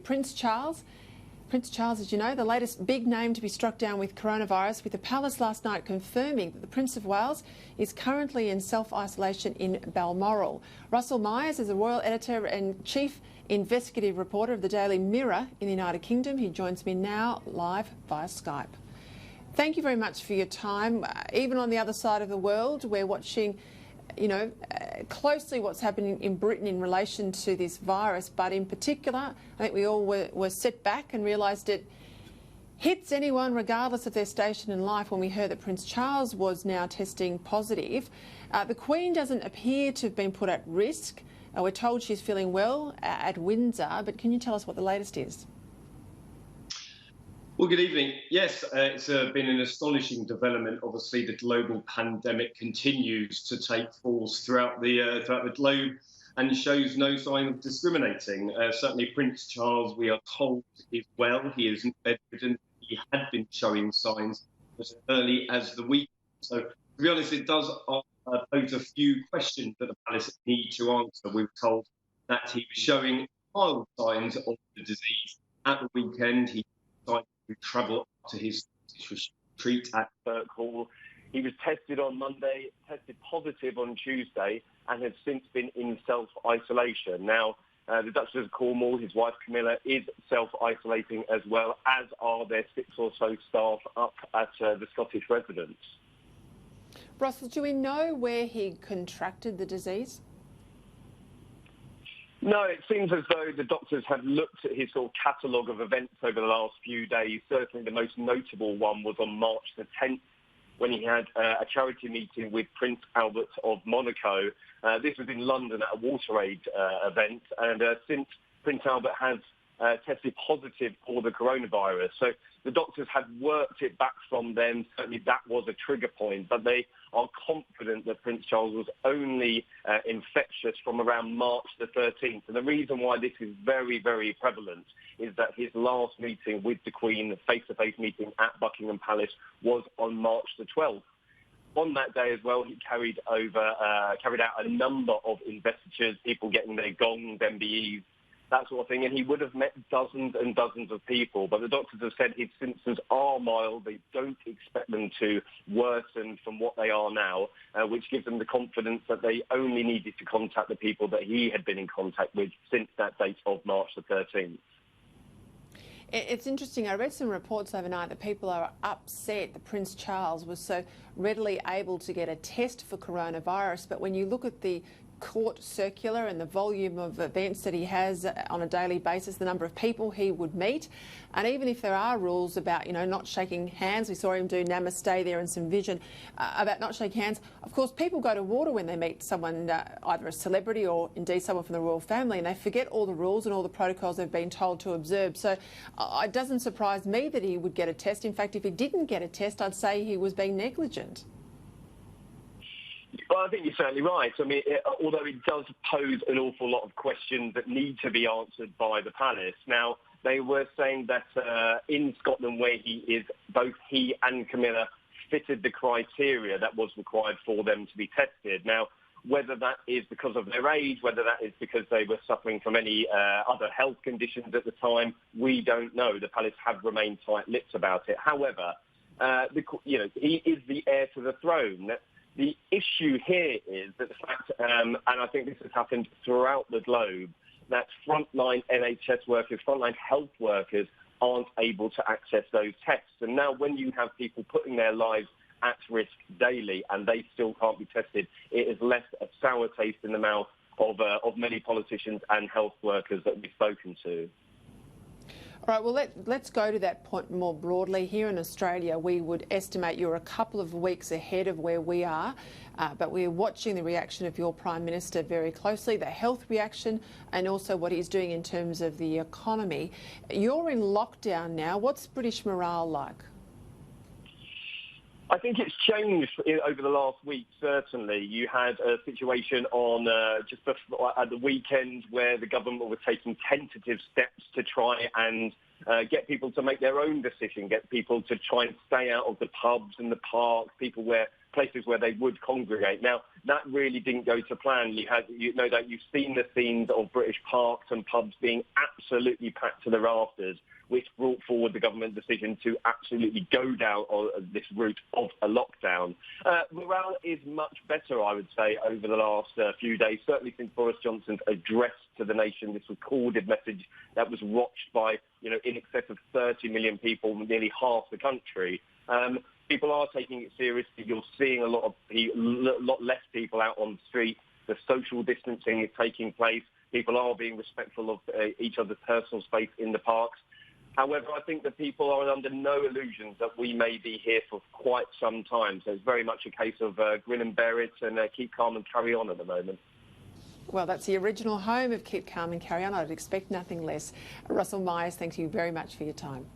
Prince Charles. Prince Charles, as you know, the latest big name to be struck down with coronavirus, with the palace last night confirming that the Prince of Wales is currently in self-isolation in Balmoral. Russell Myers is the royal editor and chief investigative reporter of the Daily Mirror in the United Kingdom. He joins me now live via Skype. Thank you very much for your time. Even on the other side of the world, we're watching closely what's happening in Britain in relation to this virus, but in particular, I think we all were set back and realised it hits anyone regardless of their station in life when we heard that Prince Charles was now testing positive. The Queen doesn't appear to have been put at risk. We're told she's feeling well at Windsor, but can you tell us what the latest is? Well, good evening. Yes, it's been an astonishing development. Obviously, the global pandemic continues to take force throughout the globe and shows no sign of discriminating. Certainly, Prince Charles, we are told, is well. He is bedridden. He had been showing signs as early as the week. So, to be honest, it does pose a few questions that the palace need to answer. We're told that he was showing mild signs of the disease at the weekend. He decided to travel up to his retreat at Burke Hall. He was tested on Monday, tested positive on Tuesday, and has since been in self-isolation. Now, the Duchess of Cornwall, his wife Camilla, is self-isolating as well, as are their 6 or so staff up at the Scottish residence. Russell, do we know where he contracted the disease? No, it seems as though the doctors have looked at his sort of catalogue of events over the last few days. Certainly the most notable one was on March the 10th, when he had a charity meeting with Prince Albert of Monaco. This was in London at a WaterAid event, and since Prince Albert has tested positive for the coronavirus. So the doctors had worked it back from then. Certainly that was a trigger point, but they are confident that Prince Charles was only infectious from around March the 13th. And the reason why this is very, very prevalent is that his last meeting with the Queen, the face-to-face meeting at Buckingham Palace, was on March the 12th. On that day as well, he carried out a number of investitures, people getting their gongs, MBEs, that sort of thing, and he would have met dozens and dozens of people. But the doctors have said his symptoms are mild. They don't expect them to worsen from what they are now, which gives them the confidence that they only needed to contact the people that he had been in contact with since that date of March the 13th. It's interesting. I read some reports overnight that people are upset that Prince Charles was so readily able to get a test for coronavirus. But when you look at the court circular and the volume of events that he has on a daily basis, the number of people he would meet, and even if there are rules about, not shaking hands, we saw him do namaste there and some vision about not shaking hands. Of course, people go to water when they meet someone, either a celebrity or indeed someone from the royal family, and they forget all the rules and all the protocols they've been told to observe. So it doesn't surprise me that he would get a test. In fact, if he didn't get a test, I'd say he was being negligent. Well, I think you're certainly right. I mean, although it does pose an awful lot of questions that need to be answered by the palace. Now, they were saying that in Scotland, where he is, both he and Camilla fitted the criteria that was required for them to be tested. Now, whether that is because of their age, whether that is because they were suffering from any other health conditions at the time, we don't know. The palace have remained tight-lipped about it. However, he is the heir to the throne. The issue here is that the fact, and I think this has happened throughout the globe, that frontline NHS workers, frontline health workers aren't able to access those tests. And now when you have people putting their lives at risk daily and they still can't be tested, it has left a sour taste in the mouth of many politicians and health workers that we've spoken to. All right, well, let's go to that point more broadly. Here in Australia, we would estimate you're a couple of weeks ahead of where we are, but we're watching the reaction of your Prime Minister very closely, the health reaction, and also what he's doing in terms of the economy. You're in lockdown now. What's British morale like? I think it's changed over the last week, certainly. You had a situation on just before, at the weekend where the government were taking tentative steps to try and get people to make their own decision, get people to try and stay out of the pubs and the parks, people where places where they would congregate. Now, that really didn't go to plan. You've seen the scenes of British parks and pubs being absolutely packed to the rafters, which brought forward the government decision to absolutely go down this route of a lockdown. Morale is much better, I would say, over the last few days, certainly since Boris Johnson's address to the nation, this recorded message that was watched by, in excess of 30 million people, nearly half the country. People are taking it seriously. You're seeing a lot less people out on the street. The social distancing is taking place. People are being respectful of each other's personal space in the parks. However, I think that people are under no illusions that we may be here for quite some time. So it's very much a case of grin and bear it and keep calm and carry on at the moment. Well, that's the original home of Keep Calm and Carry On. I'd expect nothing less. Russell Myers, thank you very much for your time.